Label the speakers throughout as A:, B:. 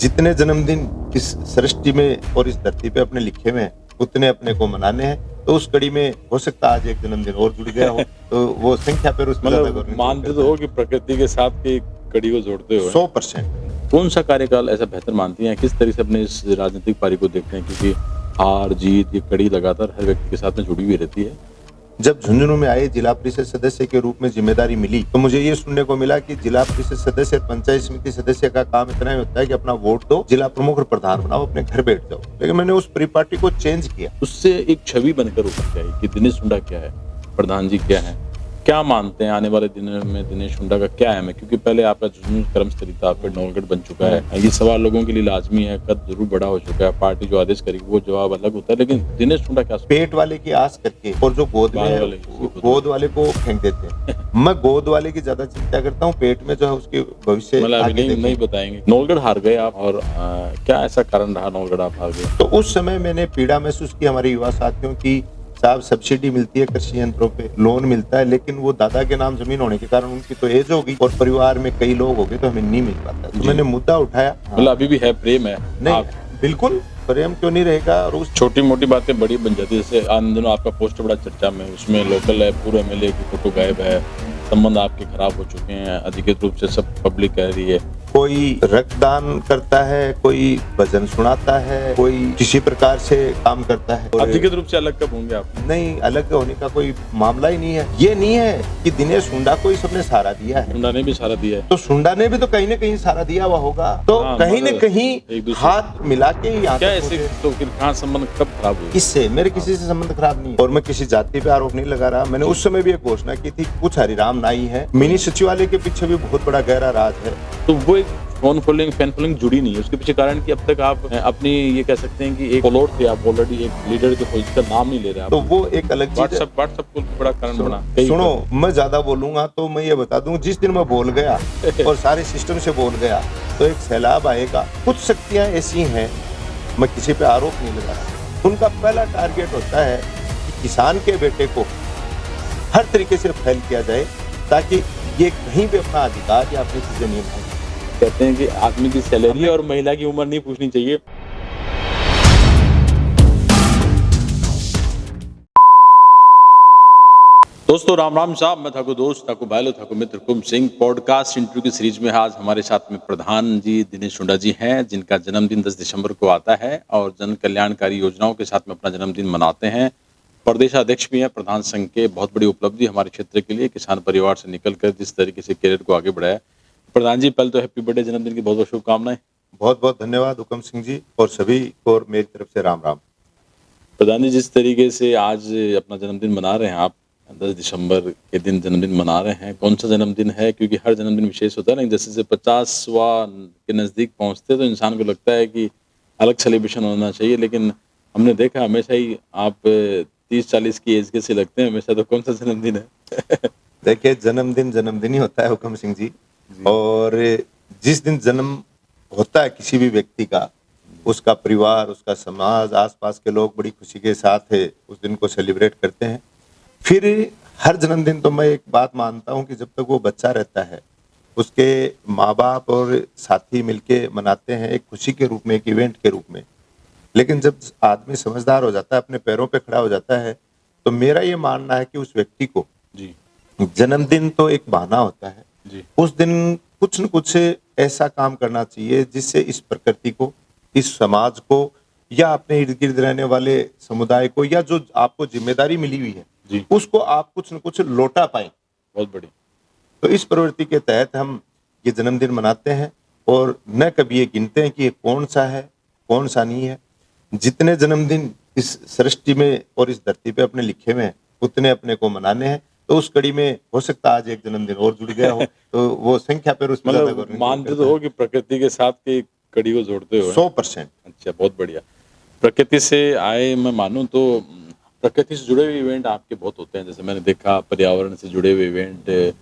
A: जितने जन्मदिन इस सृष्टि में और इस धरती पे अपने लिखे हुए हैं उतने अपने को मनाने हैं। तो उस कड़ी में हो सकता है आज एक जन्मदिन और जुड़ गया हो तो वो संख्या पर उसमें ज्यादा
B: मतलब मानते तो हो कि प्रकृति के साथ की कड़ी को जोड़ते हुए
A: 100%।
B: कौन सा कार्यकाल ऐसा बेहतर मानती हैं, किस तरह से अपने इस राजनीतिक पारी को देखते हैं, क्योंकि हार जीत ये कड़ी लगातार हर व्यक्ति के साथ में जुड़ी हुई रहती है।
A: जब झुंझुनू में आए जिला परिषद सदस्य के रूप में जिम्मेदारी मिली तो मुझे ये सुनने को मिला कि जिला परिषद सदस्य पंचायत समिति सदस्य का काम इतना ही होता है कि अपना वोट दो, जिला प्रमुख और प्रधान बनाओ, अपने घर बैठ जाओ। लेकिन मैंने उस परिपाटी को चेंज किया।
B: उससे एक छवि बनकर उभर के आई कि दिनेश हुड्डा क्या है, प्रधान जी क्या है, क्या मानते हैं आने वाले दिनों में दिनेश हुड्डा का क्या है। क्योंकि पहले आपका झुंझुनू कर्मस्थली था, फिर नौलगढ़ बन चुका है। ये सवाल लोगों के लिए लाजमी है, कद जरूर बड़ा हो चुका है, पार्टी जो आदेश करेगी वो जवाब अलग होता है। लेकिन दिनेश हुड्डा क्या
A: पेट वाले की आस करके और जो गोद वाले को फेंक देते हैं। मैं गोद वाले की ज्यादा चिंता करता हूँ, पेट में जो है उसके भविष्य
B: नहीं बताएंगे। नौलगढ़ हार गए आप, और क्या ऐसा कारण रहा नौलगढ़ आप हार गए?
A: तो उस समय मैंने पीड़ा महसूस की हमारे युवा साथियों की। साहब सब्सिडी मिलती है कृषि यंत्रों पे, लोन मिलता है, लेकिन वो दादा के नाम जमीन होने के कारण उनकी तो एज हो गई और परिवार में कई लोग हो गए तो हमें नहीं मिल पाता। तो मैंने मुद्दा उठाया।
B: मतलब अभी भी है, प्रेम है?
A: नहीं, बिल्कुल प्रेम क्यों नहीं रहेगा। और उस
B: छोटी मोटी बातें बड़ी बन जाती है। जैसे आन दिनों आपका पोस्ट बड़ा चर्चा में, उसमें लोकल है, पूरे एमएलए की फोटो गायब है, संबंध आपके खराब हो चुके हैं, अधिकृत रूप से सब पब्लिक कह रही है।
A: कोई रक्तदान करता है, कोई भजन सुनाता है, कोई किसी प्रकार से काम करता है।
B: अधिकृत रूप से अलग कब होंगे आप?
A: नहीं, अलग होने का कोई मामला ही नहीं है। ये नहीं है कि दिनेश हुड्डा को ही सबने सहारा दिया है।
B: हुड्डा ने भी सहारा दिया है
A: तो हुड्डा ने भी तो कहीं न कहीं सहारा दिया हुआ होगा। तो कहीं न कहीं हाथ मिला के यहाँ
B: क्या ऐसे तो फिर कहाँ संबंध कब खराब हुए?
A: किससे? मेरे किसी से संबंध खराब नहीं है और मैं किसी जाति पे आरोप नहीं लगा रहा। मैंने उस समय भी एक घोषणा की थी, कुछ हरिराम नाई है। मिनी सचिवालय के पीछे भी बहुत बड़ा गहरा राज है।
B: तो वो एक फैन फॉलोइंग जुड़ी नहीं है। उसके पीछे कारण कि अब तक आप अपनी ये कह सकते हैं कि एक फॉलोअर थे, आप ऑलरेडी एक लीडर के पोजीशन का नाम नहीं ले रहे।
A: तो वो एक अलग चीज है।
B: व्हाट्सएप को बड़ा कारण बना।
A: सुनो, मैं ज्यादा बोलूंगा तो मैं ये बता दूं, जिस दिन मैं बोल गया और सारे सिस्टम से बोल गया तो एक सैलाब आएगा। कुछ शक्तियां ऐसी हैं, मैं किसी पे आरोप नहीं लगा रहा, उनका पहला टारगेट होता है कि किसान के बेटे को हर तरीके से फेल किया जाए ताकि ये कहीं भी अपना अधिकार या अपनी चीजें नहीं पाए।
B: कहते हैं कि आदमी की सैलरी और महिला की उम्र नहीं पूछनी चाहिए। दोस्तों राम राम साहब, मैं ठाकुर दोस्त, ठाकुर भाईलो, ठाकुर मित्र कुम सिंह। पॉडकास्ट इंटरव्यू की सीरीज में आज हमारे साथ में प्रधान जी दिनेश हुड्डा जी हैं, जिनका जन्मदिन 10 दिसंबर को आता है और जन कल्याणकारी योजनाओं के साथ में अपना जन्मदिन मनाते हैं। प्रदेशाध्यक्ष भी हैं प्रधान संघ के। बहुत बड़ी उपलब्धि हमारे क्षेत्र के लिए, किसान परिवार से निकलकर जिस तरीके से करियर को आगे बढ़ाया। प्रधान जी, पहले तो हैप्पी बर्थडे, जन्मदिन की बहुत बहुत शुभकामनाएं।
A: बहुत बहुत धन्यवाद हुकम सिंह जी, और सभी को मेरी तरफ से राम राम।
B: प्रधान जी, जिस तरीके से आज अपना जन्मदिन मना रहे हैं आप, 10 दिसंबर के दिन जन्मदिन मना रहे हैं, कौन सा जन्मदिन है? क्योंकि हर जन्मदिन विशेष होता है ना। जैसे जैसे 50वां के नज़दीक पहुंचते तो इंसान को लगता है कि अलग सेलिब्रेशन होना चाहिए, लेकिन हमने देखा हमेशा ही आप 30-40 की एज के से लगते हैं हमेशा। तो कौन सा जन्मदिन है?
A: देखिए, जन्मदिन ही होता है हुकम सिंह जी, और जिस दिन जन्म होता है किसी भी व्यक्ति का, उसका परिवार, उसका समाज, आसपास के लोग बड़ी खुशी के साथ है उस दिन को सेलिब्रेट करते हैं। फिर हर जन्मदिन तो मैं एक बात मानता हूं कि जब तक वो बच्चा रहता है उसके माँ बाप और साथी मिलके मनाते हैं, एक खुशी के रूप में, एक इवेंट के रूप में। लेकिन जब आदमी समझदार हो जाता है, अपने पैरों पे खड़ा हो जाता है, तो मेरा ये मानना है कि उस व्यक्ति को
B: जी
A: जन्मदिन तो एक बहाना होता है
B: जी।
A: उस दिन कुछ न कुछ ऐसा काम करना चाहिए जिससे इस प्रकृति को, इस समाज को, या अपने इर्द गिर्द रहने वाले समुदाय को, या जो आपको जिम्मेदारी मिली हुई है
B: जी,
A: उसको आप कुछ न कुछ लौटा पाए।
B: बहुत बड़ी।
A: तो इस प्रवृत्ति के तहत हम ये जन्मदिन मनाते हैं और न कभी ये गिनते हैं कि ये कौन सा है, कौन सा नहीं है। जितने जन्मदिन इस सृष्टि में और इस धरती पे अपने लिखे हुए हैं उतने अपने को मनाने हैं। तो उस कड़ी में हो सकता है आज एक जन्मदिन और जुड़ गया हो तो वो संख्या पर उसमें
B: मतलब मानते तो हो कि प्रकृति के साथ की कड़ी को जोड़ते हुए
A: 100%।
B: अच्छा, बहुत बढ़िया। प्रकृति से आए, मैं मानूं तो प्रकृति से जुड़े हुए इवेंट आपके बहुत होते हैं। जैसे मैंने देखा पर्यावरण से जुड़े हुए इवेंट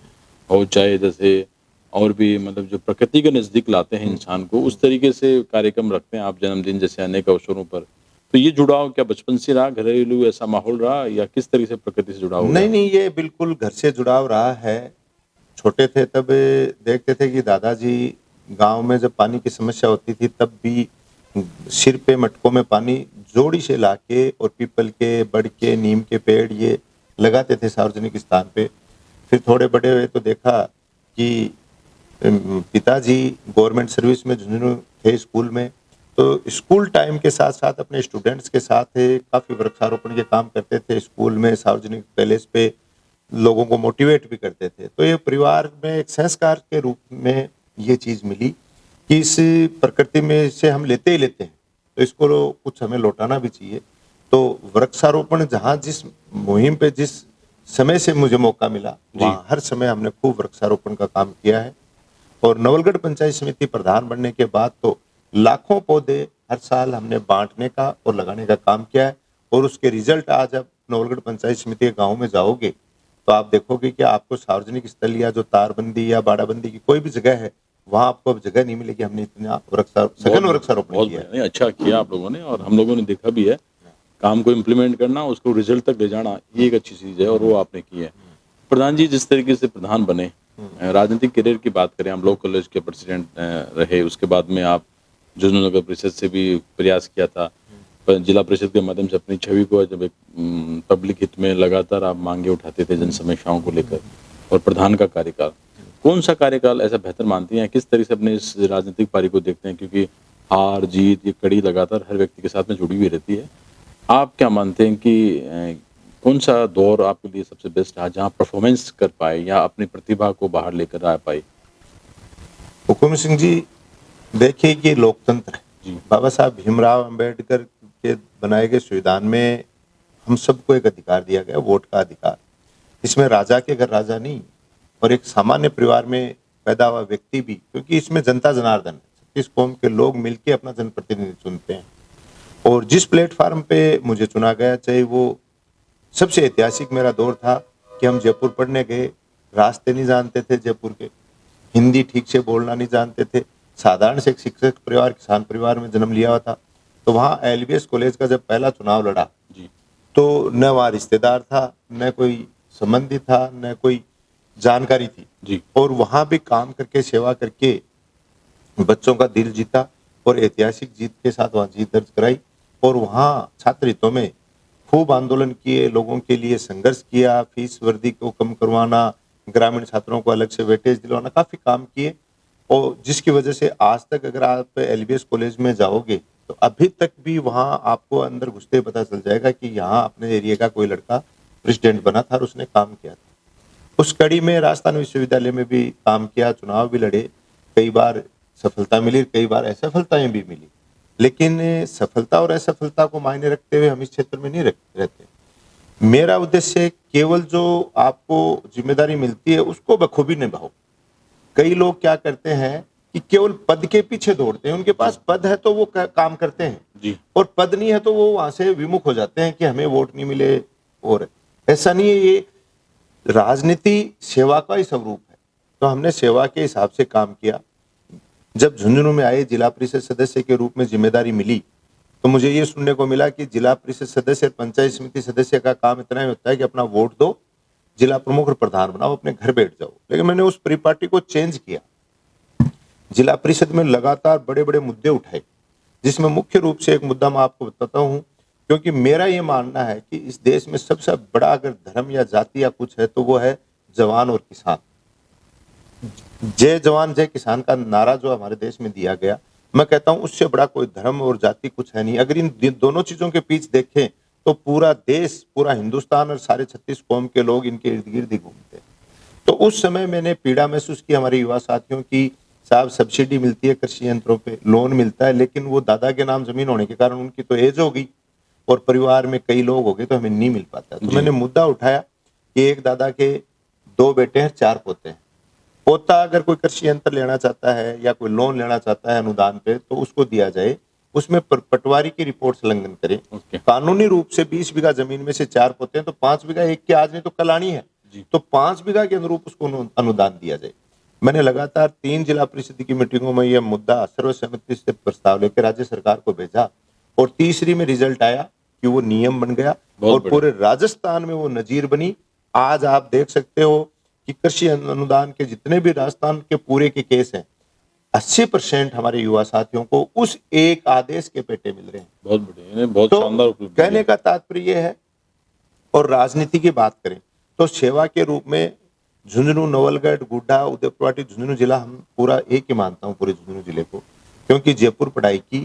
B: हो, चाहे जैसे और भी, मतलब जो प्रकृति के नज़दीक लाते हैं इंसान को, उस तरीके से कार्यक्रम रखते हैं आप जन्मदिन जैसे अनेक अवसरों पर। तो ये जुड़ाव क्या बचपन से रहा, घरेलू ऐसा माहौल रहा, या किस तरीके से प्रकृति से जुड़ाव?
A: नहीं, ये बिल्कुल घर से जुड़ाव रहा है। छोटे थे तब देखते थे कि दादाजी गांव में जब पानी की समस्या होती थी तब भी सिर पे मटकों में पानी जोड़ी से लाके और पीपल के, बड़ के, नीम के पेड़ ये लगाते थे सार्वजनिक स्थान पे। फिर थोड़े बड़े हुए तो देखा कि पिताजी गवर्नमेंट सर्विस में झुंझुनू थे स्कूल में, तो स्कूल टाइम के साथ साथ अपने स्टूडेंट्स के साथ काफ़ी वृक्षारोपण के काम करते थे स्कूल में, सार्वजनिक पैलेस पे लोगों को मोटिवेट भी करते थे। तो ये परिवार में एक संस्कार के रूप में ये चीज़ मिली कि इस प्रकृति में से हम लेते ही लेते हैं, तो इसको कुछ हमें लौटाना भी चाहिए। तो वृक्षारोपण जहाँ जिस मुहिम पे जिस समय से मुझे मौका मिला, वहाँ हर समय हमने खूब वृक्षारोपण का काम किया है। और नवलगढ़ पंचायत समिति प्रधान बनने के बाद तो लाखों पौधे हर साल हमने बांटने का और लगाने का काम किया है। और उसके रिजल्ट आज आप नवलगढ़ पंचायत समिति के गाँव में जाओगे तो आप देखोगे कि आपको सार्वजनिक स्थल या जो तारबंदी या बाड़ाबंदी की कोई भी जगह है, वहाँ आपको अब जगह नहीं मिलेगी। हमने इतना सघन वृक्षारोपण किया है।
B: नहीं, अच्छा किया आप लोगों ने, और हम लोगों ने देखा भी है। काम को इम्प्लीमेंट करना, उसको रिजल्ट तक ले जाना, ये एक अच्छी चीज़ है और वो आपने की है। प्रधान जी, जिस तरीके से प्रधान बने, राजनीतिक करियर की बात करें, हम लॉ कॉलेज के प्रेसिडेंट रहे, उसके बाद में आप झुंझुनू नगर परिषद से भी प्रयास किया था, जिला परिषद के माध्यम से अपनी छवि को जब एक पब्लिक हित में लगातार आप मांगे उठाते थे जन समस्याओं को लेकर, और प्रधान का कार्यकाल, कौन सा कार्यकाल ऐसा बेहतर मानती हैं? किस तरह से अपने इस राजनीतिक पारी को देखते हैं? क्योंकि हार जीत ये कड़ी लगातार हर व्यक्ति के साथ में जुड़ी हुई रहती है। आप क्या मानते हैं कि कौन सा दौर आपके लिए सबसे बेस्ट रहा, जहाँ परफॉर्मेंस कर पाए या अपनी प्रतिभा को बाहर लेकर आ पाए?
A: हुकुम सिंह जी, देखिए कि लोकतंत्र है। बाबा साहब भीमराव अंबेडकर के बनाए गए संविधान में हम सबको एक अधिकार दिया गया, वोट का अधिकार। इसमें राजा के घर राजा नहीं और एक सामान्य परिवार में पैदा हुआ व्यक्ति भी, क्योंकि इसमें जनता जनार्दन 36 कौम के लोग मिलकर अपना जनप्रतिनिधि चुनते हैं। और जिस प्लेटफार्म पे मुझे चुना गया, चाहे वो सबसे ऐतिहासिक मेरा दौर था कि हम जयपुर पढ़ने गए, रास्ते नहीं जानते थे जयपुर के, हिंदी ठीक से बोलना नहीं जानते थे, साधारण से एक शिक्षक परिवार, किसान परिवार में जन्म लिया हुआ था। तो वहाँ एलबीएस कॉलेज का जब पहला चुनाव लड़ा तो न वहाँ रिश्तेदार था, न कोई संबंधी था, न कोई जानकारी थी। और वहाँ भी काम करके, सेवा करके बच्चों का दिल जीता और ऐतिहासिक जीत के साथ वहाँ जीत दर्ज कराई। और वहाँ छात्र हितों में खूब आंदोलन किए, लोगों के लिए संघर्ष किया, फीस वर्दी को कम करवाना, ग्रामीण छात्रों को अलग से वेटेज दिलवाना, काफ़ी काम किए। और जिसकी वजह से आज तक अगर आप एलबीएस कॉलेज में जाओगे तो अभी तक भी वहाँ आपको अंदर घुसते ही पता चल जाएगा कि यहाँ अपने एरिया का कोई लड़का प्रेसिडेंट बना था और उसने काम किया था। उस कड़ी में राजस्थान विश्वविद्यालय में भी काम किया, चुनाव भी लड़े, कई बार सफलता मिली, कई बार असफलताएं भी मिली। लेकिन सफलता और असफलता को मायने रखते हुए हम इस क्षेत्र में नहीं रहते। मेरा उद्देश्य केवल जो आपको जिम्मेदारी मिलती है उसको बखूबी निभाओ। कई लोग क्या करते हैं कि केवल पद के पीछे दौड़ते हैं, उनके पास पद है तो वो काम करते हैं और पद नहीं है तो वो वहां से विमुख हो जाते हैं कि हमें वोट नहीं मिले। और ऐसा नहीं है, ये राजनीति सेवा का ही स्वरूप है। तो हमने सेवा के हिसाब से काम किया। जब झुंझुनू में आए, जिला परिषद सदस्य के रूप में जिम्मेदारी मिली, तो मुझे ये सुनने को मिला कि जिला परिषद सदस्य, पंचायत समिति सदस्य का काम इतना ही होता है कि अपना वोट दो, जिला प्रमुख और प्रधान बनाओ, अपने घर बैठ जाओ। लेकिन मैंने उस परिपाटी को चेंज किया। जिला परिषद में लगातार बड़े बड़े मुद्दे उठाए, जिसमें मुख्य रूप से एक मुद्दा मैं आपको बताता हूँ, क्योंकि मेरा ये मानना है कि इस देश में सबसे बड़ा अगर धर्म या जाति या कुछ है तो वो है जवान और किसान। जय जवान जय किसान का नारा जो हमारे देश में दिया गया, मैं कहता हूं उससे बड़ा कोई धर्म और जाति कुछ है नहीं। अगर इन दोनों चीजों के बीच देखें तो पूरा देश, पूरा हिंदुस्तान और सारे 36 कौम के लोग इनके इर्द गिर्द ही घूमते हैं। तो उस समय मैंने पीड़ा महसूस की हमारे युवा साथियों की, साहब सब्सिडी मिलती है कृषि यंत्रों पे, लोन मिलता है, लेकिन वो दादा के नाम जमीन होने के कारण उनकी तो एज हो गई और परिवार में कई लोग हो गए तो हमें नहीं मिल पाता। तो मैंने मुद्दा उठाया कि एक दादा के 2 बेटे हैं, 4 पोते हैं। पोता अगर कोई कृषि यंत्र लेना चाहता है या कोई लोन लेना चाहता है अनुदान पे तो उसको दिया जाए, उसमें पटवारी की रिपोर्ट संलग्न करें। कानूनी रूप से 20 बीघा जमीन में से 4 पोते हैं तो 5 बीघा एक के आज नहीं तो कल आनी है, तो 5 बीघा के अनुरूप उसको अनुदान दिया जाए। मैंने लगातार 3 जिला परिषद की मीटिंगों में यह मुद्दा सर्वसम्मति से प्रस्ताव लेकर राज्य सरकार को भेजा और तीसरी में रिजल्ट आया कि वो नियम बन गया और पूरे राजस्थान में वो नजीर बनी। आज आप देख सकते हो कि कृषि अनुदान के जितने भी राजस्थान के पूरे के केस हैं, 80% हमारे युवा साथियों को उस एक आदेश के पेटे मिल रहे हैं।
B: बहुत बढ़िया, इन्हें बहुत
A: तो
B: शानदार उपलब्धि
A: कहने
B: है।
A: का तात्पर्य ये है। और राजनीति की बात करें तो सेवा के रूप में झुंझुनू, नवलगढ़, गुड्डा, उदयपुर, झुंझुनू जिला हम पूरा एक ही मानता हूँ पूरे झुंझुनू जिले को, क्योंकि जयपुर पढ़ाई की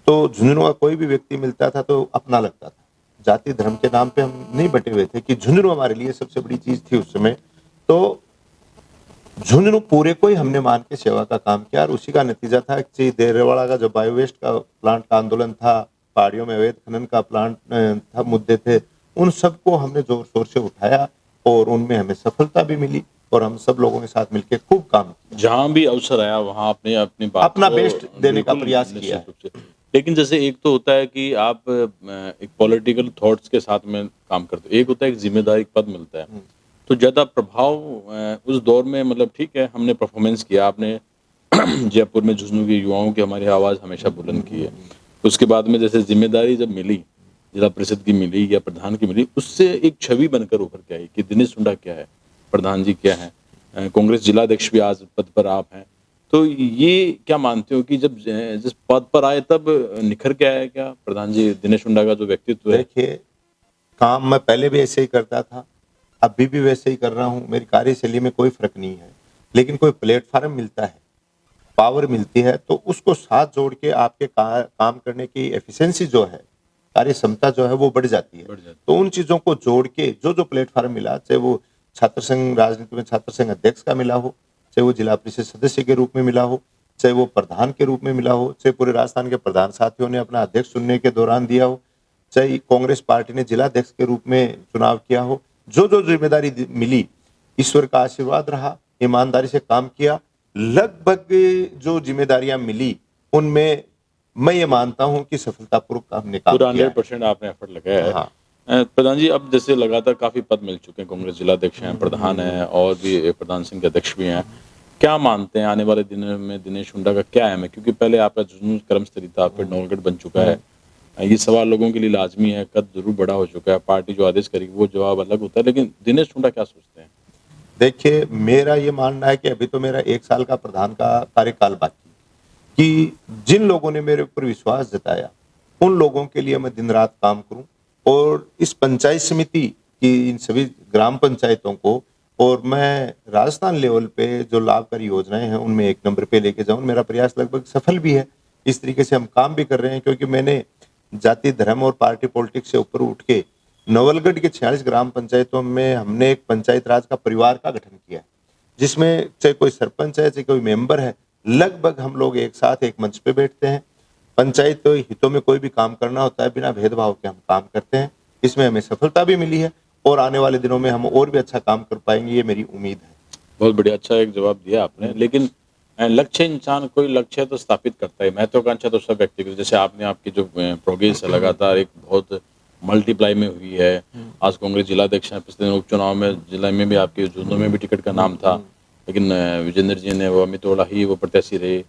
A: तो झुंझुनू का कोई भी व्यक्ति मिलता था तो अपना लगता था। जाति धर्म के नाम पे हम नहीं बटे हुए थे कि झुंझुनू हमारे लिए सबसे बड़ी चीज थी उस समय। तो झुंझुनू पूरे को ही हमने मान के सेवा का काम किया और उसी का नतीजा था कि देरेवाड़ा का जो बायोवेस्ट का प्लांट का आंदोलन था, पहाड़ियों में अवैध खनन का प्लांट था, मुद्दे थे, उन सबको हमने जोर शोर से उठाया और उनमें हमें सफलता भी मिली और हम सब लोगों के साथ मिलकर खूब काम किया।
B: जहां भी अवसर आया वहां आपने अपनी बात
A: अपना
B: को
A: बेस्ट देने का
B: बिल्कुल
A: प्रयास
B: निश्चित
A: किया है।
B: रूप से। लेकिन जैसे एक तो होता है कि आप एक पॉलिटिकल थॉट्स के साथ में काम करते हो, एक होता है एक जिम्मेदारी पद मिलता है, तो ज्यादा प्रभाव उस दौर में मतलब ठीक है हमने परफॉर्मेंस किया, आपने जयपुर में झुंझुनू के युवाओं की हमारी आवाज़ हमेशा बुलंद की है। उसके बाद में जैसे जिम्मेदारी जब मिली, जिला परिषद की मिली या प्रधान की मिली, उससे एक छवि बनकर उभर के आई कि दिनेश सुंडा क्या है, प्रधान जी क्या है, कांग्रेस जिलाध्यक्ष भी आज पद पर आप हैं। तो ये क्या मानते हो कि जब जिस पद पर आए तब निखर के आया क्या प्रधान जी दिनेश सुंडा का जो व्यक्तित्व है?
A: देखिए, काम मैं पहले भी ऐसे ही करता था, अभी भी वैसे ही कर रहा हूँ, मेरी कार्यशैली में कोई फर्क नहीं है। लेकिन कोई प्लेटफॉर्म मिलता है, पावर मिलती है, तो उसको साथ जोड़ के आपके काम करने की एफिशिएंसी जो है, कार्य क्षमता जो है वो बढ़ जाती है।
B: बढ़ जाती
A: तो उन चीजों को जोड़ के जो जो प्लेटफॉर्म मिला, चाहे वो छात्र संघ राजनीति में छात्र संघ अध्यक्ष का मिला हो, चाहे वो जिला परिषद सदस्य के रूप में मिला हो, चाहे वो प्रधान के रूप में मिला हो, चाहे पूरे राजस्थान के प्रधान साथियों ने अपना अध्यक्ष चुनने के दौरान दिया हो, चाहे कांग्रेस पार्टी ने जिलाध्यक्ष के रूप में चुनाव किया हो, जो जो जिम्मेदारी मिली, ईश्वर का आशीर्वाद रहा, ईमानदारी से काम किया, लगभग जो जिम्मेदारियां मिली उनमें मैं ये मानता हूं कि सफलतापूर्वक हमने काम
B: पूरा
A: किया है।
B: 100% आपने एफर्ट लगाया है।
A: हाँ।
B: प्रधान जी अब जैसे लगातार काफी पद मिल चुके हैं, कांग्रेस जिलाध्यक्ष हैं, प्रधान हैं और भी प्रधान सिंह के अध्यक्ष भी हैं। क्या मानते हैं आने वाले दिनों में दिनेश हुड्डा का क्या अहम है? क्योंकि पहले आपका जुनून कर्मस्थली था, फिर नवलगढ़ बन चुका है। ये सवाल लोगों के लिए लाजमी है, कद जरूर बड़ा हो चुका है, पार्टी जो आदेश करेगी वो जवाब अलग होता है, लेकिन दिनेश हुड्डा क्या सोचते हैं?
A: देखिए, मेरा ये मानना है कि अभी तो मेरा 1 साल का प्रधान का कार्यकाल बाकी है, कि जिन लोगों ने मेरे ऊपर विश्वास जताया, उन लोगों के लिए मैं दिन-रात काम करूं और इस पंचायत समिति की इन सभी ग्राम पंचायतों को और मैं राजस्थान लेवल पे जो लाभकारी योजनाएं हैं, उनमें 1 नंबर पे लेके जाऊं। मेरा प्रयास लगभग सफल भी है। इस तरीके से हम काम भी कर रहे हैं क्योंकि मैंने जाति, धर्म और पार्टी पॉलिटिक्स से ऊपर उठ के नवलगढ़ के 46 ग्राम पंचायतों में हमने एक पंचायत राज का परिवार का गठन किया है, जिसमें चाहे कोई सरपंच है, चाहे कोई मेंबर है, लगभग हम लोग एक साथ एक मंच पे बैठते हैं। पंचायत के हितों में कोई भी काम करना होता है, बिना भेदभाव के हम काम करते हैं। इसमें हमें सफलता भी मिली है और आने वाले दिनों में हम और भी अच्छा काम कर पाएंगे, ये मेरी उम्मीद है।
B: बहुत बढ़िया, अच्छा एक जवाब दिया आपने। लेकिन लक्ष्य इंसान कोई लक्ष्य तो स्थापित करता है, महत्वाकांक्षा तो सब व्यक्तिगत, जैसे आपने आपकी जो प्रोग्रेस है लगातार एक बहुत मल्टीप्लाई में हुई है। आज कांग्रेस जिलाध्यक्ष हैं, पिछले दिन उपचुनाव में जिला में भी आपके झुंझुनू में भी टिकट का नाम था, लेकिन विजेंद्र जी ने वो अमित ओला ही वो प्रत्याशी रहे।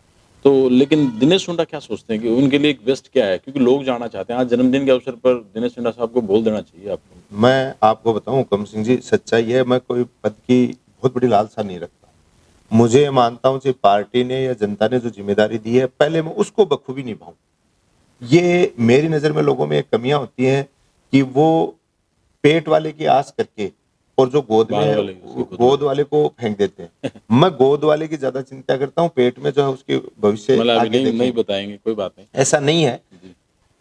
B: तो लेकिन दिनेश हुड्डा क्या सोचते हैं कि उनके लिए एक बेस्ट क्या है? क्योंकि लोग जानना चाहते हैं। आज जन्मदिन के अवसर पर दिनेश हुड्डा साहब को बोल देना चाहिए आपको।
A: मैं आपको बताऊं हुकम सिंह जी, सच्चाई है, मैं कोई पद की बहुत बड़ी लालसा नहीं रखता। मुझे ये मानता हूं कि पार्टी ने या जनता ने जो जिम्मेदारी दी है, पहले मैं उसको बखूबी निभाऊं। ये मेरी नज़र में लोगों में एक कमियां होती हैं कि वो पेट वाले की आस करके और जो गोद में
B: बाल
A: है,
B: वाले उसको खुद
A: गोद वाले को फेंक देते हैं। मैं गोद वाले की ज्यादा चिंता करता हूं, पेट में जो है उसके भविष्य
B: मतलब अभी
A: आगे
B: नहीं
A: देखें।
B: बताएंगे, कोई बात नहीं।
A: ऐसा नहीं है।
B: जी।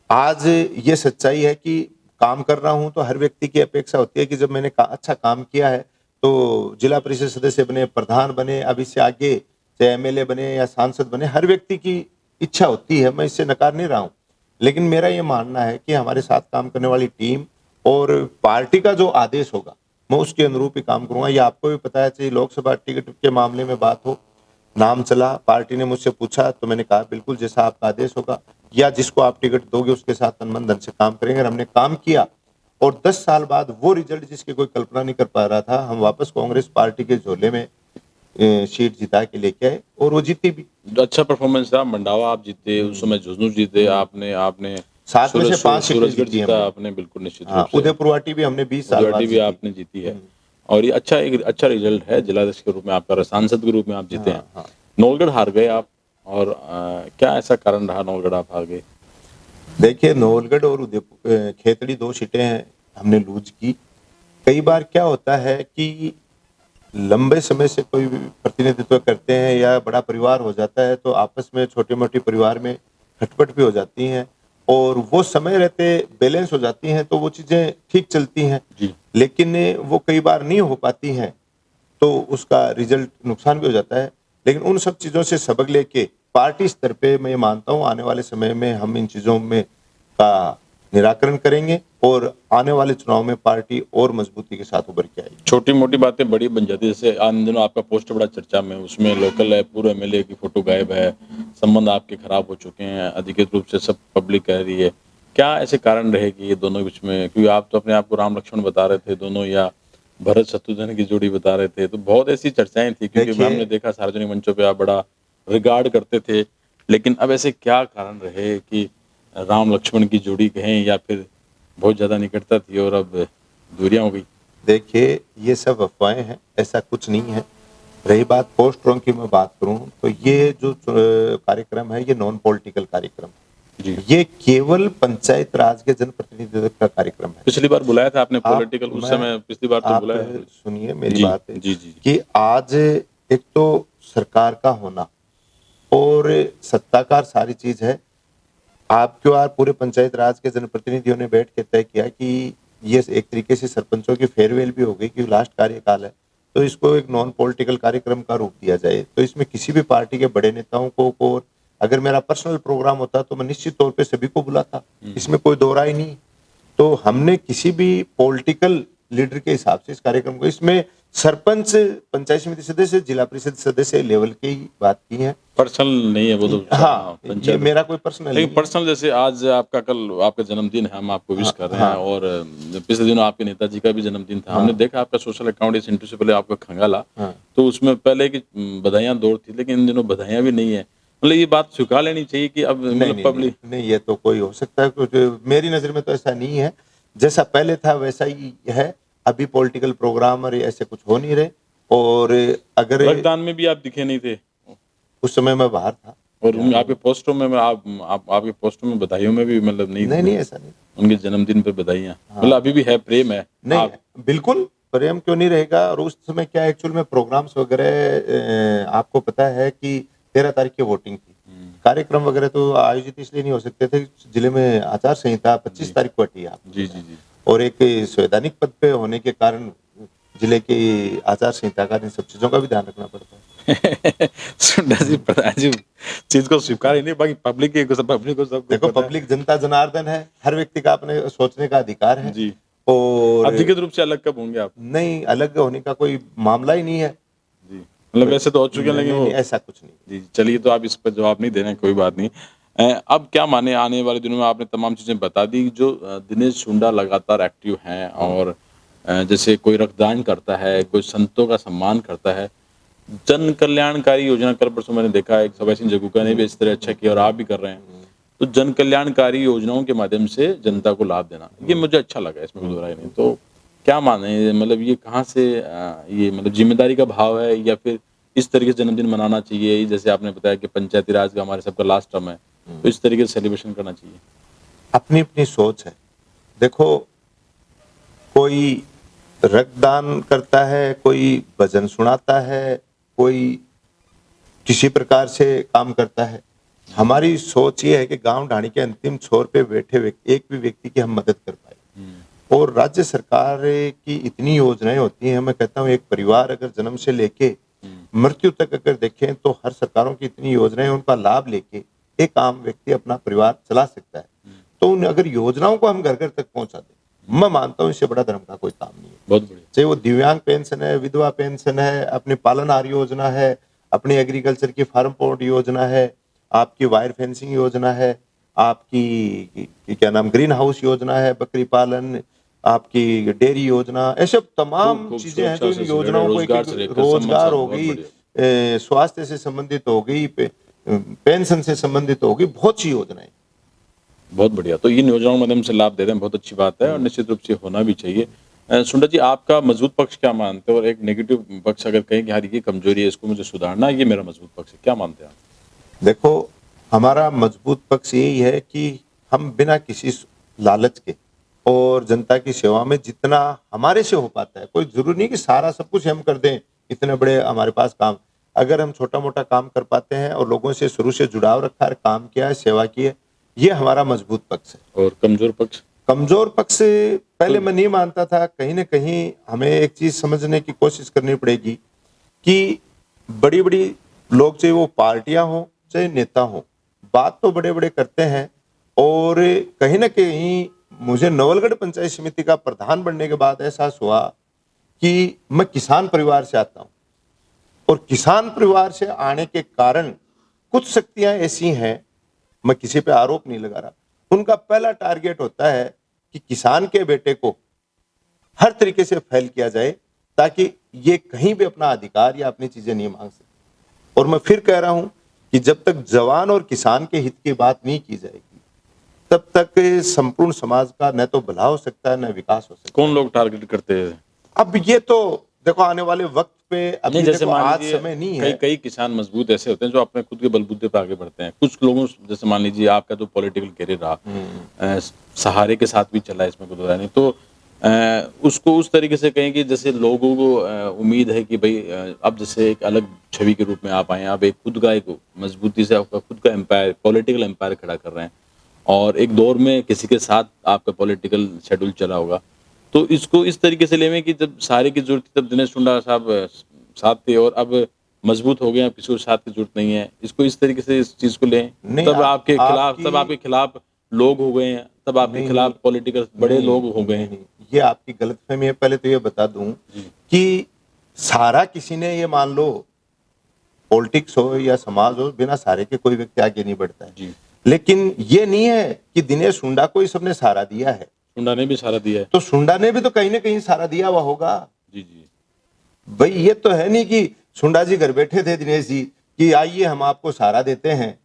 A: आज ये सच्चाई है कि काम कर रहा हूं तो हर व्यक्ति की अपेक्षा होती है कि जब मैंने अच्छा काम किया है तो जिला परिषद सदस्य बने, प्रधान बने, अब इससे आगे चाहे एमएलए बने या सांसद बने, हर व्यक्ति की इच्छा होती है, मैं इससे नकार नहीं रहा हूं। लेकिन मेरा ये मानना है कि हमारे साथ काम करने वाली टीम और पार्टी का जो आदेश होगा, मैं उसके अनुरूप ही काम करूंगा। ये आपको भी पता है, चाहिए लोकसभा टिकट के मामले में बात हो, नाम चला, पार्टी ने मुझसे पूछा तो मैंने कहा बिल्कुल जैसा आपका आदेश होगा या जिसको आप टिकट दोगे उसके साथ तन मन धन से काम करेंगे। और हमने काम किया और 10 साल बाद वो रिजल्ट जिसकी कोई कल्पना नहीं कर पा रहा था, हम वापस कांग्रेस पार्टी के झोले में सीट जिता के लेके आए और वो जीती भी।
B: अच्छा परफॉर्मेंस था। मंडावा आप जीते, उस समय झुंझुनू जीते, आपने आपने
A: 7 में से 5 सीटें
B: सूरजगढ़
A: जीती
B: जीता
A: हमने।
B: आपने, बिल्कुल निश्चित
A: हाँ,
B: रूप से।
A: उदयपुरवाटी भी हमने 20 साल बाद
B: गुवाहाटी भी
A: जीती।
B: आपने जीती है और ये अच्छा एक अच्छा रिजल्ट है, जिलाध्यक्ष के रूप में आपका, सांसद के रूप में आप जीते हैं।
A: हाँ।
B: नौलगढ़ हार गए आप, और क्या ऐसा कारण रहा नवलगढ़ आप हार गए?
A: देखिए, नवलगढ़ और उदयपुर खेतड़ी 2 सीटें हैं, हमने लूज़ की। कई बार क्या होता है कि लंबे समय से कोई भी प्रतिनिधित्व करते हैं या बड़ा परिवार हो जाता है, तो आपस में छोटे-मोटे परिवार में खटपट भी हो जाती हैं और वो समय रहते बैलेंस हो जाती हैं, तो वो चीज़ें ठीक चलती हैं।
B: जी।
A: लेकिन वो कई बार नहीं हो पाती हैं, तो उसका रिज़ल्ट नुकसान भी हो जाता है। लेकिन उन सब चीज़ों से सबक लेके पार्टी स्तर पे मैं ये मानता हूँ आने वाले समय में हम इन चीज़ों में का निराकरण करेंगे और आने वाले चुनाव में पार्टी और मजबूती के साथ उभर के आएगी।
B: छोटी-मोटी बातें बड़ी बन जाती है, जैसे इन दिनों आपका पोस्ट बड़ा चर्चा में है, उसमें लोकल है, पूर्व एमएलए की फ़ोटो गायब है, संबंध आपके खराब हो चुके हैं, अधिकृत रूप से सब पब्लिक कह रही है। क्या ऐसे कारण रहे कि ये दोनों के बीच में, क्योंकि आप तो अपने आप को राम-लक्ष्मण बता रहे थे दोनों, या भरत-शत्रुघ्न की जोड़ी बता रहे थे, तो बहुत ऐसी चर्चाएँ थी, क्योंकि
A: देखिए
B: हमने देखा सार्वजनिक मंचों पे आप बड़ा रिगार्ड करते थे। लेकिन अब ऐसे क्या कारण रहे कि राम-लक्ष्मण की जोड़ी कहें या फिर बहुत ज़्यादा निकटता थी और अब दूरियाँ हो गई?
A: देखिए, ये सब अफ़वाहें हैं, ऐसा कुछ नहीं है। रही बात पोस्टरों की मैं बात करूँ, तो ये जो कार्यक्रम है, ये नॉन पॉलिटिकल कार्यक्रम है।
B: जी।
A: ये केवल पंचायत राज के जनप्रतिनिधित्व का कार्यक्रम है।
B: पिछली बार बुलाया था आपने
A: आप
B: पॉलिटिकल, उस
A: मैं
B: समय पिछली बार तो
A: आप
B: बुलाया है।
A: सुनिए मेरी
B: जी,
A: बात
B: जी, जी, जी।
A: कि आज एक तो सरकार का होना और सत्ताकार सारी चीज़ है। आपके और पूरे पंचायत राज के जनप्रतिनिधियों ने बैठ के तय किया कि ये एक तरीके से सरपंचों की फेयरवेल भी हो गई कि लास्ट कार्यकाल है, तो इसको एक नॉन पॉलिटिकल कार्यक्रम का रूप दिया जाए। तो इसमें किसी भी पार्टी के बड़े नेताओं को अगर मेरा पर्सनल प्रोग्राम होता तो मैं निश्चित तौर पे सभी को बुलाता, इसमें कोई दो राय नहीं। तो हमने किसी भी पॉलिटिकल लीडर के हिसाब से इस कार्यक्रम को, इसमें सरपंच, पंचायत समिति सदस्य, जिला परिषद सदस्य लेवल की ही बात की है।
B: पर्सनल नहीं है वो तो,
A: हाँ, ये
B: पंचायत।
A: मेरा कोई पर्सनल
B: लेकिन
A: नहीं है।
B: पर्सनल, जैसे आज आपका, कल आपका जन्मदिन है, हम आपको विश
A: हाँ,
B: कर रहे हैं,
A: हाँ,
B: और पिछले दिनों आपके नेताजी का भी जन्मदिन था। हमने
A: हाँ,
B: देखा आपका सोशल अकाउंट इस इंटरव्यू से पहले आपका खंगाला,
A: हाँ।
B: तो उसमें पहले की बधाइयाँ दौड़ थी, लेकिन इन दिनों बधाइयाँ भी नहीं है। मतलब ये बात स्वीकार लेनी चाहिए कि अब
A: नहीं,
B: मतलब
A: नहीं, नहीं,
B: पब्लिक।
A: नहीं, ये तो कोई हो सकता है कुछ, मेरी नज़र में तो ऐसा नहीं है। जैसा पहले था वैसा ही है। अभी पॉलिटिकल प्रोग्राम और ऐसे कुछ हो नहीं रहे और अगर
B: रक्तदान में भी आप दिखे नहीं थे,
A: उस समय मैं बाहर था।
B: और
A: यहाँ
B: आपके पोस्टरों में आप आपके पोस्टों में बधाइयों में भी मतलब नहीं
A: नहीं,
B: थे,
A: नहीं ऐसा नहीं।
B: उनके जन्मदिन पे बधाइयाँ,
A: हाँ,
B: मतलब अभी भी है, प्रेम है
A: नहीं,
B: आप।
A: बिल्कुल प्रेम क्यों नहीं रहेगा। और उस समय क्या एक्चुअल में प्रोग्राम्स वगैरह, आपको पता है कि 13 तारीख की वोटिंग थी। कार्यक्रम वगैरह तो आयोजित इसलिए नहीं हो सकते थे, जिले में आचार संहिता 25
B: जी,
A: तारीख को हटी है, आपको
B: जी,
A: पता
B: जी,
A: है।
B: जी।
A: और एक संवैधानिक पद पे होने के कारण जिले की आचार संहिता का इन सब चीज़ों का भी ध्यान रखना पड़ता है।
B: सुंदर जी, प्रधान जी चीज को स्वीकार ही नहीं, बाकी पब्लिक को सब कुछ
A: देखो,
B: पता है।
A: पब्लिक जनता जनार्दन है, हर व्यक्ति का अपने सोचने का अधिकार है
B: जी।
A: और
B: अधिकृत रूप से अलग कब होंगे आप?
A: नहीं, अलग होने का कोई मामला ही नहीं है।
B: जी, मतलब वैसे तो हो चुके हैं,
A: नहीं,
B: लेकिन
A: नहीं,
B: वो।
A: नहीं, ऐसा कुछ नहीं।
B: जी, चलिए, तो आप इस पर जवाब नहीं दे रहे हैं, कोई बात नहीं। अब क्या माने, आने वाले दिनों में आपने तमाम चीज़ें बता दी, जो दिनेश हुड्डा लगातार एक्टिव हैं,
A: हाँ,
B: और जैसे कोई रक्तदान करता है, कोई संतों का सम्मान करता है, जन कल्याणकारी योजना, कल परसों मैंने देखा एक सभा सिंह जगुका ने भी इस तरह अच्छा किया, और आप भी कर रहे हैं। तो जन कल्याणकारी योजनाओं के माध्यम से जनता को लाभ देना, ये मुझे अच्छा लगा, इसमें कोई दो राय नहीं। तो क्या माने, मतलब ये कहाँ से ये मतलब जिम्मेदारी का भाव है, या फिर इस तरीके से जन्मदिन मनाना चाहिए, जैसे आपने बताया कि पंचायती राज का हमारे सबका लास्ट टर्म है, तो इस तरीके से सेलिब्रेशन करना चाहिए?
A: अपनी-अपनी सोच है। देखो, कोई रक्तदान करता है, कोई भजन सुनाता है, कोई किसी प्रकार से काम करता है। हमारी सोच ये है कि गाँव ढाणी के अंतिम छोर पे बैठे एक भी व्यक्ति की हम मदद कर पाएँ। और राज्य सरकार की इतनी योजनाएँ होती हैं, मैं कहता हूँ एक परिवार अगर जन्म से लेके मृत्यु तक अगर देखें तो हर सरकारों की इतनी योजनाएँ, उनका लाभ लेके एक आम व्यक्ति अपना परिवार चला सकता है। तो उन अगर योजनाओं को हम घर-घर तक पहुँचा दें, मैं मानता हूँ इससे बड़ा धर्म का कोई काम नहीं है।
B: बहुत बढ़िया।
A: चाहे वो दिव्यांग पेंशन है, विधवा पेंशन है, अपनी पालनहार योजना है, अपनी एग्रीकल्चर की फार्म पोर्ट योजना है, आपकी वायर फेंसिंग योजना है, आपकी क्या नाम ग्रीन हाउस योजना है, बकरी पालन, आपकी डेयरी योजना, ऐसे तमाम
B: खूब
A: चीज़ें हैं
B: सुरक्षा
A: जो इन
B: से से जुड़े,
A: योजनाओं को
B: रोजगार
A: एक-एक
B: से लेकर संबंध
A: रोज़गार
B: सब,
A: हो
B: बहुत
A: गई,
B: बढ़िया।
A: स्वास्थ्य से संबंधित हो गई, पेंशन से संबंधित हो गई, बहुत सी योजनाएँ।
B: बहुत बढ़िया। तो इन योजनाओं के माध्यम से लाभ दे रहे हैं, बहुत अच्छी बात है, और निश्चित रूप से होना भी चाहिए। सुंदर जी, आपका मजबूत पक्ष क्या मानते हो, और एक नेगेटिव पक्ष अगर कहें कि यार ये कमजोरी है, इसको मुझे सुधारना है, ये मेरा मजबूत पक्ष है, क्या मानते हैं आप?
A: देखो, हमारा मजबूत पक्ष यही है कि हम बिना किसी लालच के और जनता की सेवा में जितना हमारे से हो पाता है, कोई जरूरी नहीं कि सारा सब कुछ हम कर दें, इतने बड़े हमारे पास काम। अगर हम छोटा मोटा काम कर पाते हैं और लोगों से शुरू से जुड़ाव रखा है, काम किया है, सेवा की है, ये हमारा मजबूत पक्ष है।
B: और कमजोर पक्ष?
A: कमजोर पक्ष पहले मैं नहीं मानता था, कहीं ना कहीं हमें एक चीज समझने की कोशिश करनी पड़ेगी कि बड़ी बड़ी लोग, चाहे वो पार्टियां हो चाहे नेता हो, बात तो बड़े बड़े करते हैं। और कहीं ना कहीं मुझे नवलगढ़ पंचायत समिति का प्रधान बनने के बाद एहसास हुआ कि मैं किसान परिवार से आता हूं, और किसान परिवार से आने के कारण कुछ शक्तियां ऐसी हैं, मैं किसी पे आरोप नहीं लगा रहा, उनका पहला टारगेट होता है कि किसान के बेटे को हर तरीके से फेल किया जाए ताकि ये कहीं भी अपना अधिकार या अपनी चीजें नहीं मांग सके। और मैं फिर कह रहा हूं कि जब तक जवान और किसान के हित की बात नहीं की जाएगी, तब तक संपूर्ण समाज का न तो भला हो सकता है न विकास हो सकता है।
B: कौन लोग टारगेट करते हैं?
A: अब ये तो देखो आने वाले वक्त पे, अभी
B: नहीं, जैसे
A: देखो
B: मान
A: आज
B: लीजिए
A: समय नहीं
B: कई
A: है।
B: कई किसान मजबूत ऐसे होते हैं जो अपने खुद के बलबूते पे आगे बढ़ते हैं। कुछ लोगों, जैसे मान लीजिए आपका जो पॉलिटिकल करियर रहा, सहारे के साथ भी चला, इसमें कोई दो राय नहीं, तो उसको उस तरीके से कहें कि जैसे लोगों को उम्मीद है कि भाई अब जैसे एक अलग छवि के रूप में आप आए, आप एक खुद का एक मजबूती से आपका खुद का एम्पायर, पॉलिटिकल एम्पायर खड़ा कर रहे हैं, और एक दौर में किसी के साथ आपका पॉलिटिकल शेड्यूल चला होगा, तो इसको इस तरीके से लेवें कि जब सहारे की जरूरत थी तब दिनेश हुड्डा साहब साथ थे, और अब मजबूत हो गए, अब किसी को साथ की जरूरत नहीं है, इसको इस तरीके से इस चीज को लें,
A: नहीं,
B: तब आपके खिलाफ,
A: आपकी
B: तब आपके खिलाफ लोग हो गए हैं, तब आपके
A: नहीं,
B: खिलाफ पॉलिटिकल बड़े
A: नहीं,
B: लोग हो गए
A: नहीं,
B: हैं।
A: नहीं, ये आपकी गलतफहमी है। पहले तो ये बता दूं
B: जी
A: कि सारा किसी ने, ये मान लो पॉलिटिक्स हो या समाज हो, बिना सहारे के कोई व्यक्ति आगे नहीं बढ़ता है।
B: जी,
A: लेकिन ये नहीं है कि दिनेश हुड्डा को ही सबने सहारा दिया है,
B: हुड्डा ने भी सहारा दिया है।
A: तो हुड्डा ने भी तो कहीं ना कहीं सहारा दिया हुआ होगा।
B: जी जी
A: भाई ये तो है नहीं कि हुड्डा जी घर बैठे थे दिनेश जी कि आइए हम आपको सहारा देते हैं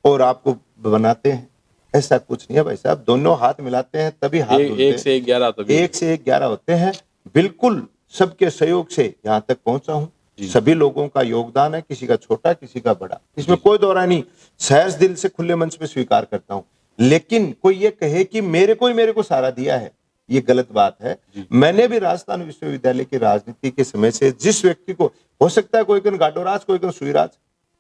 A: और आपको बनाते हैं, ऐसा कुछ नहीं है भाई साहब। दोनों हाथ मिलाते हैं तभी हाथ धुलते
B: एक से 11 तभी।
A: हैं, 1 से 11 होते हैं। बिल्कुल सबके सहयोग से यहाँ तक पहुंचा हूँ।
B: जी।
A: सभी लोगों का योगदान है, किसी का छोटा किसी का बड़ा, इसमें कोई दो राय नहीं। सहज दिल से खुले मंच पे स्वीकार करता हूँ। लेकिन कोई ये कहे कि मेरे को सहारा दिया है, ये गलत बात है। मैंने भी राजस्थान विश्वविद्यालय की राजनीति के समय से जिस व्यक्ति को, हो सकता है कोई कन गाडोराज कोई कन सुईराज,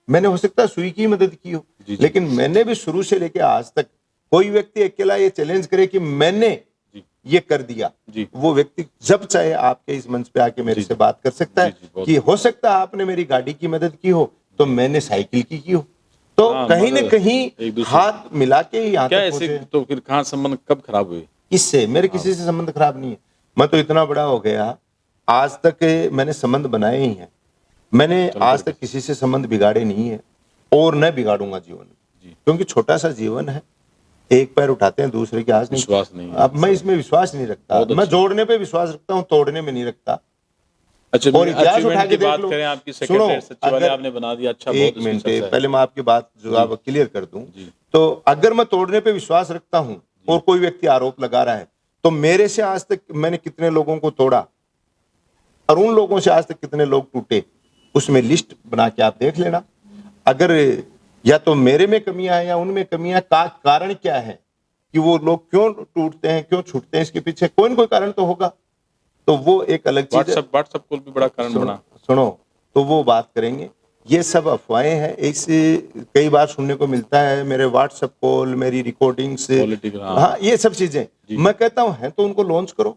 A: मैंने हो सकता है सुई की मदद की हो,
B: जी।
A: लेकिन मैंने भी शुरू से लेकर आज तक, कोई व्यक्ति अकेला ये चैलेंज करे कि मैंने
B: जी
A: ये कर दिया,
B: जी
A: वो व्यक्ति जब चाहे आपके इस मंच पे आके मेरे
B: जी,
A: से बात कर सकता है
B: जी, बहुत
A: कि हो सकता है आपने मेरी गाड़ी की मदद की हो तो मैंने साइकिल की हो। तो
B: हाँ,
A: कहीं न
B: मगर
A: कहीं
B: एक दूसरे-
A: हाथ मिला के ही यहाँ
B: क्या
A: तक
B: ऐसे,
A: पहुंचे।
B: तो फिर कहाँ संबंध कब खराब हुए?
A: इससे मेरे किसी से संबंध खराब नहीं है। मैं तो इतना बड़ा हो गया, आज तक मैंने संबंध बनाए ही हैं। मैंने आज तक किसी से संबंध बिगाड़े नहीं है और न बिगाड़ूंगा जीवन में,
B: जी।
A: क्योंकि छोटा सा जीवन है, एक पैर उठाते हैं दूसरे के आज नहीं।
B: विश्वास नहीं है।
A: अब मैं इसमें विश्वास नहीं रखता,
B: बहुत
A: मैं जोड़ने पे विश्वास रखता हूँ, तोड़ने में नहीं रखता।
B: अच्छा,
A: और इतिहास उठा
B: अचीवमेंट
A: के
B: की
A: देख
B: बात
A: लो।
B: करें, आपकी
A: सुनो,
B: सेक्रेटरी सचिवालय
A: अगर
B: आपने बना दिया, अच्छा,
A: एक
B: बहुत उसकी
A: मिनट
B: चर्चा है।
A: पहले मैं आपकी बात जवाब क्लियर कर दूं।
B: जी।
A: तो अगर मैं तोड़ने पे विश्वास रखता हूं और कोई व्यक्ति आरोप लगा रहा है, तो मेरे से आज तक मैंने कितने लोगों को तोड़ा और उन लोगों से आज तक कितने लोग टूटे, उसमें लिस्ट बना के आप देख लेना। अगर या तो मेरे में कमियां हैं या उनमें कमियां, का कारण क्या है कि वो लोग क्यों टूटते हैं, क्यों छूटते हैं, इसके पीछे कोई न कोई कारण तो होगा। तो वो एक अलग चीज है।
B: व्हाट्सएप कॉल भी बड़ा कारण बना।
A: सुनो, तो वो बात करेंगे। ये सब अफवाहें हैं, ऐसे कई बार सुनने को मिलता है, मेरे व्हाट्सएप कॉल, मेरी रिकॉर्डिंग से,
B: पॉलिटिकल,
A: हाँ ये सब चीजें मैं कहता हूं है तो उनको लॉन्च करो।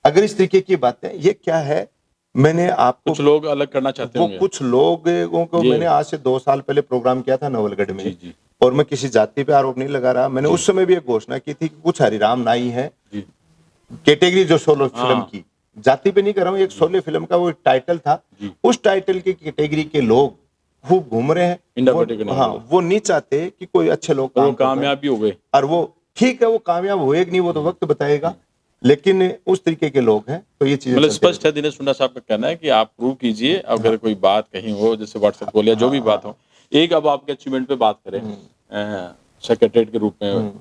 A: अगर इस तरीके की बातें, ये क्या है, मैंने आपको
B: कुछ लोग अलग करना चाहते
A: वो
B: होंगे।
A: कुछ लोगों को मैंने आज से 2 साल पहले प्रोग्राम किया था नवलगढ़ में,
B: जी, जी।
A: और मैं किसी जाति पे आरोप नहीं लगा रहा। मैंने उस समय भी एक घोषणा की थी कि कुछ हरिराम नाई है
B: जी
A: कैटेगरी, जो सोलो फिल्म
B: हाँ।
A: की, जाति पे नहीं कर रहा हूँ, एक सोलो फिल्म का वो टाइटल था, उस टाइटल की कैटेगरी के लोग खूब घूम रहे हैं।
B: इंडापर्टी करने
A: हाँ,
B: वाले।
A: वो नहीं चाहते कि कोई अच्छे लोग
B: वो
A: काम कर रहे हैं।
B: कामयाब भी हो गए।
A: और वो ठीक है, वो कामयाब हुए कि नहीं वो तो वक्त बताएगा, लेकिन उस तरीके के लोग हैं, तो ये चीजें
B: मतलब
A: चलती
B: स्पष्ट है, दिनेश हुड्डा साहब का कहना है कि आप प्रूव कीजिए, अगर कोई बात कहीं हो, जैसे व्हाट्सएप कॉल या जो भी बात हो। एक, अब आपके अचीवमेंट पे बात करें, सेक्रेटरीट के रूप में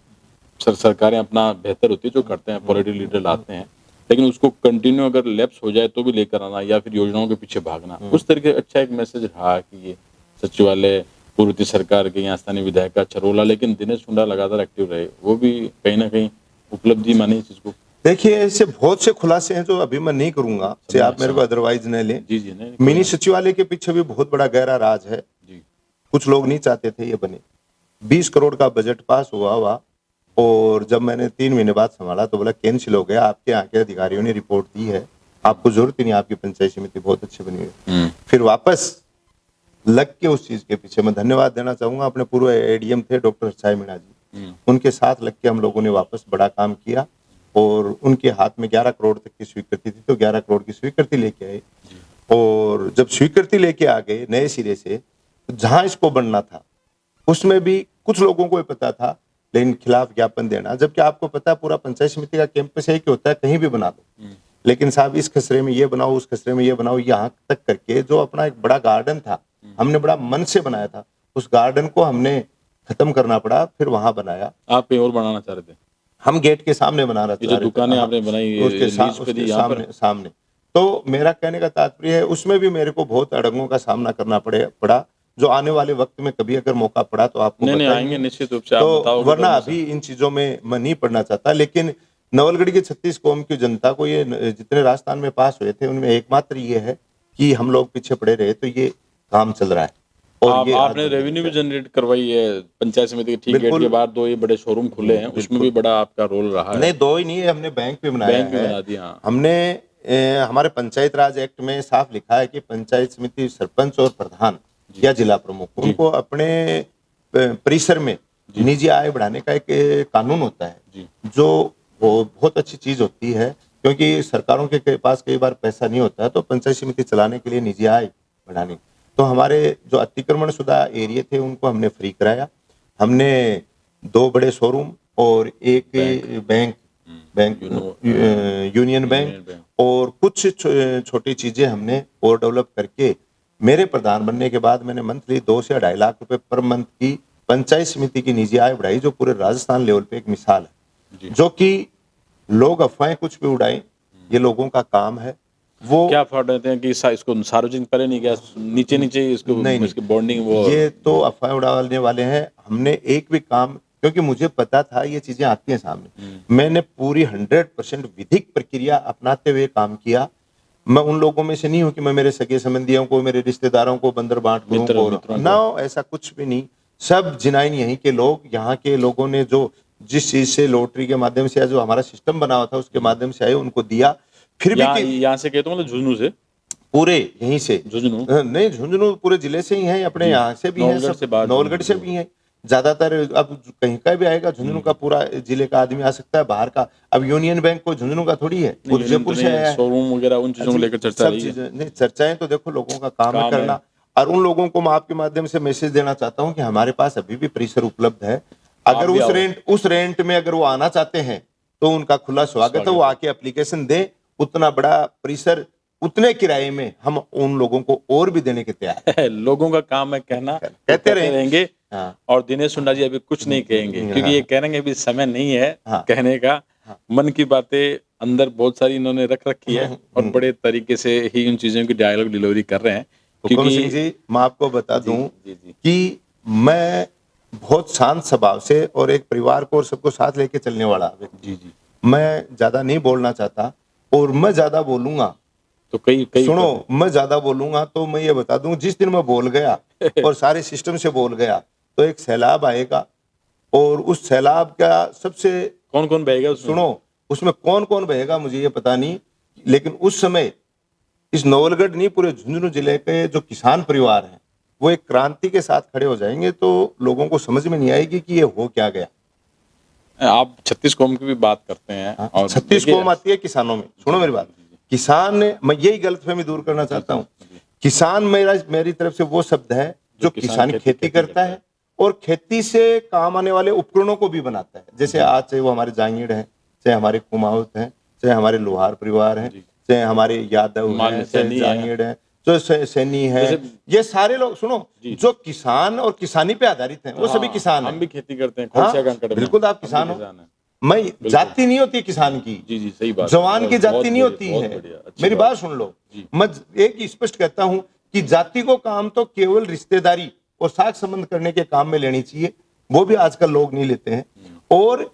B: सरकारें अपना बेहतर होती है जो करते हैं, पॉलिटिकल लीडर लाते हैं, लेकिन उसको कंटिन्यू अगर लैप्स हो जाए तो भी लेकर आना, या फिर योजनाओं के पीछे भागना, उस तरीके अच्छा एक मैसेज रहा कि ये सचिवालय पूर्व सरकार के यहाँ स्थानीय विधायक का चरोला, लेकिन दिनेश हुड्डा लगातार एक्टिव रहे, वो भी कहीं ना कहीं उपलब्धि मानी इस चीज को।
A: देखिए, ऐसे बहुत से खुलासे हैं जो अभी मैं नहीं करूंगा, से आप मेरे को अदरवाइज न लें।
B: जी जी, नहीं
A: मिनी सचिवालय के पीछे भी बहुत बड़ा गहरा राज है।
B: जी
A: कुछ लोग नहीं चाहते थे ये बने। 20 करोड़ का बजट पास हुआ और जब मैंने 3 महीने बाद संभाला तो बोला कैंसिल हो गया। आपके यहाँ के अधिकारियों ने रिपोर्ट दी है, आपको जरूरत ही नहीं, आपकी पंचायत समिति बहुत अच्छी बनी हुई है। फिर वापस लग के उस चीज के पीछे मैं धन्यवाद देना चाहूंगा अपने पूर्व एडीएम थे डॉक्टर साई मीणा जी, उनके साथ लग के हम लोगों ने वापस बड़ा काम किया और उनके हाथ में 11 करोड़ तक की स्वीकृति थी, तो 11 करोड़ की स्वीकृति लेके आए। और जब स्वीकृति लेके आ गए नए सिरे से, तो जहां इसको बनना था उसमें भी कुछ लोगों को पता था, लेकिन खिलाफ ज्ञापन देना, जबकि आपको पता है पूरा पंचायत समिति का कैंपस एक ही होता है, कहीं भी बना दो, लेकिन साहब इस खसरे में ये बनाओ, उस खसरे में ये बनाओ, यहाँ तक करके जो अपना एक बड़ा गार्डन था हमने बड़ा मन से बनाया था, उस गार्डन को हमने खत्म करना पड़ा, फिर वहां बनाया।
B: आप कहीं और बनाना चाह रहे थे?
A: हम गेट के सामने बना रहे थे,
B: जो दुकानें आपने बनाई
A: उसके सामने। तो मेरा कहने का तात्पर्य है उसमें भी मेरे को बहुत अड़ंगों का सामना करना पड़ा, जो आने वाले वक्त में कभी अगर मौका पड़ा तो आपको
B: नहीं आएंगे निश्चित रूप से, आप बताओ।
A: वरना अभी इन चीजों में मैं नहीं पढ़ना चाहता, लेकिन नवलगढ़ की 36 कौम की जनता को ये जितने राजस्थान में पास हुए थे उनमें एकमात्र ये है कि हम लोग पीछे पड़े रहे, तो ये काम चल रहा है। और
B: आपने रेवेन्यू भी जनरेट करवाई है पंचायत समिति के ठीक गेट के बाद, 2 ये बड़े शोरूम खुले हैं, उसमें भी बड़ा आपका रोल रहा है।
A: नहीं 2 ही नहीं है, हमने बैंक भी बनाया,
B: बैंक भी बना दिया।
A: हमने हमारे पंचायत राज एक्ट में साफ लिखा है कि पंचायत समिति सरपंच और प्रधान या जिला प्रमुख उनको अपने परिसर में निजी आय बढ़ाने का एक कानून होता है, जो बहुत अच्छी चीज होती है, क्योंकि सरकारों के पास कई बार पैसा नहीं होता है, तो पंचायत समिति चलाने के लिए निजी आय बढ़ाने, तो हमारे जो अतिक्रमण शुदा एरिया थे उनको हमने फ्री कराया। हमने 2 बड़े शोरूम और एक बैंक यूनियन बैंक और कुछ छोटी चीजें हमने और डेवलप करके, मेरे प्रधान बनने के बाद मैंने मंथली 2 से 2.5 लाख रुपए पर मंथ की पंचायत समिति की निजी आय बढ़ाई, जो पूरे राजस्थान लेवल पे एक मिसाल है। जो कि लोग अफवाहें कुछ भी उड़ाएं, ये लोगों का काम है। वो
B: क्या अफवाह देते हैं कि इसको सार्वजनिक करे नहीं, क्या नीचे इसको इसकी बॉन्डिंग, वो
A: ये तो अफवाह उड़ाने वाले हैं। हमने एक भी काम, क्योंकि मुझे पता था ये चीजें आती हैं सामने, मैंने पूरी 100% विधिक प्रक्रिया अपनाते हुए काम किया। मैं उन लोगों में से नहीं हूं कि मैं मेरे सगे संबंधियों को, मेरे रिश्तेदारों को बंदर बांट करूं, ना ऐसा कुछ भी नहीं। सब जिनाइन यहीं के लोग, यहाँ के लोगों ने जो जिस चीज से लॉटरी के माध्यम से या जो हमारा सिस्टम बना हुआ था उसके माध्यम से आए, उनको दिया। फिर भी
B: यहाँ से कहते हो, झुंझुनू से,
A: पूरे यहीं से,
B: झुंझुनू
A: नहीं, झुंझुनू पूरे जिले से ही है, अपने यहाँ से भी है, नवलगढ़ से भी है, ज्यादातर। अब कहीं का भी आएगा, झुंझुनू का पूरा जिले का आदमी आ सकता है, बाहर का। अब यूनियन बैंक को झुंझुनू का थोड़ी है, जयपुर से आया है।
B: शोरूम वगैरह उन चीजों को लेकर चर्चा रही है।
A: नहीं, चर्चाएं तो देखो लोगों का काम है करना, और उन लोगों को मैं आपके माध्यम से मैसेज देना चाहता हूँ कि हमारे पास अभी भी परिसर उपलब्ध है। अगर उस रेंट में अगर वो आना चाहते हैं तो उनका खुला स्वागत है, वो आके एप्लीकेशन दें। उतना बड़ा परिसर उतने किराए में हम उन लोगों को और भी देने के तैयार हैं।
B: लोगों का काम है कहना,
A: कहते रहेंगे।
B: और दिनेश हुड्डा जी अभी कुछ नहीं कहेंगे, क्योंकि ये कह रहे हैं अभी समय नहीं है कहने का। मन की बातें अंदर बहुत सारी इन्होंने रख रखी है और बड़े तरीके से ही उन चीजों की डायलॉग डिलीवरी कर रहे हैं।
A: हुकुम सिंह जी, मैं आपको बता दूं कि मैं बहुत शांत स्वभाव से और एक परिवार को और सबको साथ लेके चलने वाला व्यक्ति, मैं ज्यादा नहीं बोलना चाहता, और मैं ज्यादा बोलूंगा
B: तो कई
A: सुनो, मैं ज्यादा बोलूंगा तो मैं ये बता दूं, जिस दिन मैं बोल गया और सारे सिस्टम से बोल गया तो एक सैलाब आएगा, और उस सैलाब का सबसे
B: कौन बहेगा उसमें?
A: सुनो, उसमें कौन बहेगा मुझे ये पता नहीं, लेकिन उस समय इस नवलगढ़ नहीं पूरे झुंझुनू जिले के जो किसान परिवार हैं वो एक क्रांति के साथ खड़े हो जाएंगे, तो लोगों को समझ में नहीं आएगी कि ये हो क्या गया।
B: आप 36 कौम की भी बात करते हैं, और
A: 36 कौम आती है किसानों में। सुनो मेरी बात, किसान, मैं यही गलतफहमी दूर करना चाहता हूँ। किसान मेरी तरफ से वो शब्द है जो किसान खेती करता है और खेती से काम आने वाले उपकरणों को भी बनाता है। जैसे आज चाहे वो हमारे जांगीड़ हैं, चाहे हमारे कुमाऊत हैं, चाहे हमारे लोहार परिवार हैं, चाहे हमारे यादव हैं, चाहे जांगीड़ हैं, जो सैनी है, ये सारे लोग सुनो जो किसान और किसानी पे आधारित हैं, वो सभी किसान हैं।
B: हम भी खेती करते हैं।
A: बिल्कुल, आप किसान हो। मैं जाति नहीं होती किसान की,
B: जी सही बात,
A: जवान की जाति नहीं होती है। मेरी बात सुन लो, मैं एक ही स्पष्ट कहता हूं कि जाति को काम तो केवल रिश्तेदारी और साख संबंध करने के काम में लेनी चाहिए, वो भी आजकल लोग नहीं लेते हैं। और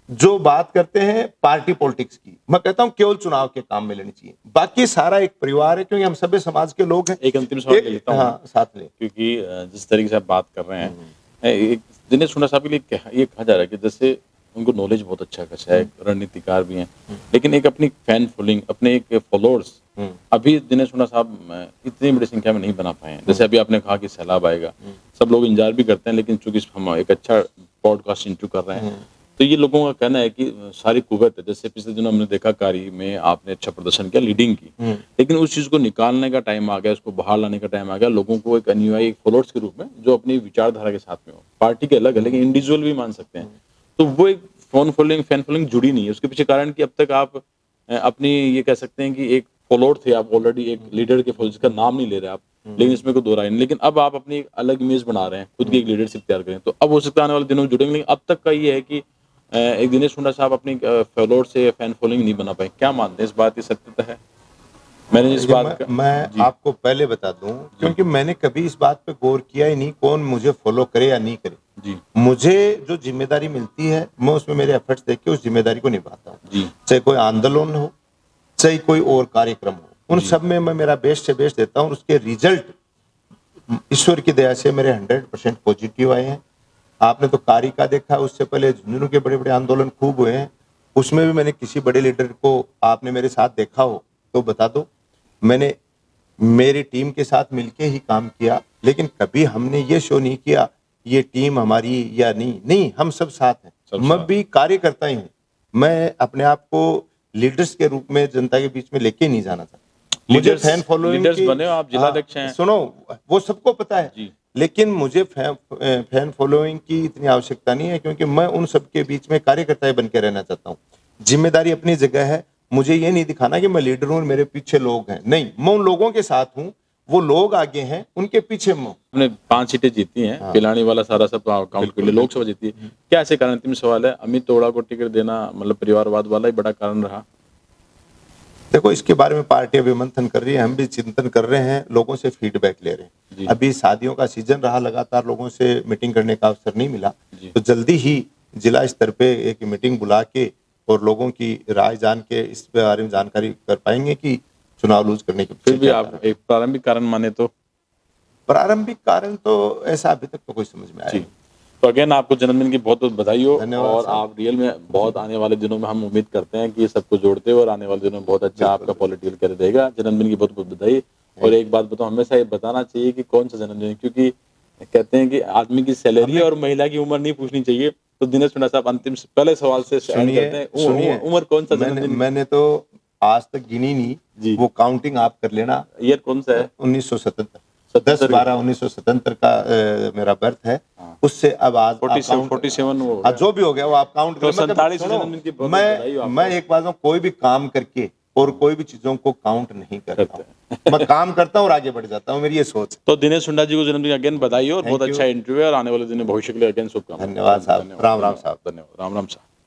A: जो बात करते हैं पार्टी पॉलिटिक्स की, मैं कहता हूं केवल चुनाव के काम में लेनी चाहिए। बाकी सारा एक परिवार है, क्योंकि हम सभ्य समाज के लोग हैं।
B: एक अंतिम सवाल ले लेता हूँ,
A: हाँ, साथ में।
B: क्योंकि जिस तरीके से आप बात कर रहे हैं, एक दिनेश हुड्डा साहब के लिए ये कहा जा रहा है कि जैसे उनको नॉलेज बहुत अच्छा खासा है, रणनीतिकार भी हैं, लेकिन एक अपनी फैन फॉलोइंग, अपने एक फॉलोअर्स अभी दिनेश हुड्डा साहब इतनी बड़ी संख्या में नहीं बना पाए हैं। जैसे अभी आपने कहा कि सैलाब आएगा, सब लोग इंतजार भी करते हैं, लेकिन चूंकि हम एक अच्छा पॉडकास्ट इंटरव्यू कर रहे हैं, तो ये लोगों का कहना है कि सारी कुवैत है। जैसे पिछले दिनों हमने देखा कारी में आपने अच्छा प्रदर्शन किया, लीडिंग की, लेकिन उस चीज को निकालने का टाइम आ गया, उसको बाहर लाने का टाइम आ गया, लोगों को एक अनुयायी, एक फॉलोअर्स के रूप में जो अपनी विचारधारा के साथ में हो, पार्टी के अलग है लेकिन इंडिविजुअल भी मान सकते हैं, तो वो एक फैन फॉलोइंग जुड़ी नहीं है। उसके पीछे कारण कि अब तक आप अपनी ये कह सकते हैं कि एक फॉलोअर थे आप, ऑलरेडी एक लीडर के फॉलोअर्स का नाम नहीं ले रहे आप, लेकिन इसमें कोई दो राय नहीं, लेकिन अब आप अपनी एक अलग इमेज बना रहे हैं, खुद की एक लीडरशिप तैयार करें, तो अब हो सकता है आने वाले दिनों में जुड़ेंगे। लेकिन अब तक का ये है कि एक दिनेश हुड्डा साहब अपनी फॉलोअर से फैन फॉलोइंग नहीं बना पाए। क्या मानते हैं, इस बात की सत्यता है? मैंने इस बात का
A: मैं आपको पहले बता दूं, क्योंकि मैंने कभी इस बात पे गौर किया ही नहीं कौन मुझे फॉलो करे या नहीं करे।
B: जी
A: मुझे जो जिम्मेदारी मिलती है, मैं उसमें मेरे एफर्ट्स देख के उस जिम्मेदारी को निभाता हूँ।
B: जी
A: चाहे कोई आंदोलन हो, चाहे कोई और कार्यक्रम हो, उन सब में मैं मेरा बेस्ट से बेस्ट देता हूँ। और उसके रिजल्ट ईश्वर की दया से मेरे 100% पॉजिटिव आए हैं। आपने तो कारी का देखा, उससे पहले झुंझुनू के बड़े बड़े आंदोलन खूब हुए हैं, उसमें भी मैंने किसी बड़े लीडर को आपने मेरे साथ देखा हो तो बता दो। मैंने मेरी टीम के साथ मिलके ही काम किया, लेकिन कभी हमने ये शो नहीं किया ये टीम हमारी या नहीं, हम सब साथ हैं। मैं भी कार्यकर्ता ही हूँ, मैं अपने आप को लीडर्स के रूप में जनता के बीच में लेके नहीं जाना चाहता। मुझे फैन फॉलोइंग
B: लीडर्स बने हो आप, जिलाध्यक्ष हैं।
A: सुनो, वो सबको पता है
B: जी।
A: लेकिन मुझे फैन फॉलोइंग की इतनी आवश्यकता नहीं है, क्योंकि मैं उन सबके बीच में कार्यकर्ता बन के रहना चाहता हूँ। जिम्मेदारी अपनी जगह है, मुझे ये नहीं दिखाना कि मैं लीडर हूँ और मेरे पीछे लोग हैं, नहीं, मैं उन लोगों के साथ हूँ, वो लोग आगे हैं, उनके पीछे मैं।
B: हमने 5 सीटें जीती हैं, पिलानी वाला सारा सब काउंट कर लिया, लोकसभा जीती है। क्या ऐसे कारण, अंतिम सवाल है, अमित तोड़ा को टिकट देना मतलब परिवारवाद वाला ही बड़ा कारण रहा?
A: देखो, इसके बारे में पार्टी अभी मंथन कर रही है, हम भी चिंतन कर रहे हैं, लोगों से फीडबैक ले रहे हैं। अभी शादियों का सीजन रहा, लगातार लोगों से मीटिंग करने का अवसर नहीं मिला, तो जल्दी ही जिला स्तर पे एक मीटिंग बुला के और लोगों की राय जान के इस बारे में जानकारी कर पाएंगे कि चुनाव लूज करने के
B: फिर भी आप एक प्रारंभिक कारण माने तो?
A: प्रारंभिक कारण तो ऐसा अभी तक तो कोई समझ में आया नहीं।
B: तो अगेन आपको जन्मदिन की बहुत बहुत बधाई हो,
A: धन्यवाद
B: और
A: साहब।
B: आप रियल में बहुत आने वाले दिनों में हम उम्मीद करते हैं कि सबको जोड़ते हो और आने वाले दिनों में बहुत अच्छा आपका पॉलिटिकल करियर रहेगा। जन्मदिन की बहुत बहुत बधाई। और एक बात बताओ, हमेशा ये बताना चाहिए कि कौन सा जन्मदिन है, क्योंकि कहते हैं कि आदमी की सैलरी और महिला की उम्र नहीं पूछनी चाहिए। तो दिनेश हुड्डा साहब अंतिम पहले सवाल से एंड करते हैं, उम्र कौन सा जन्मदिन?
A: मैंने तो आज तक गिनी नहीं, वो काउंटिंग आप कर लेना।
B: ईयर कौन सा है?
A: 1977, 10/12/1977 का मेरा बर्थ है। उससे अब आज
B: 47 वो
A: जो भी हो गया वो आप काउंट
B: तो
A: कर।
B: 47 जन्मदिन की बहुत बधाई हो आपको।
A: मैं एक बात, कोई भी काम करके और कोई भी चीजों को काउंट नहीं करता हूं। मैं काम करता हूं और आगे बढ़ जाता हूं, मेरी ये सोच।
B: तो दिनेश हुड्डा जी को जन्मदिन अगेन बधाई हो, और बहुत अच्छा इंटरव्यू है, और आने वाले दिन में भविष्य के लिए अगेन शुभकामनाएं।
A: धन्यवाद साहब, राम राम साहब।
B: धन्यवाद, राम राम साहब।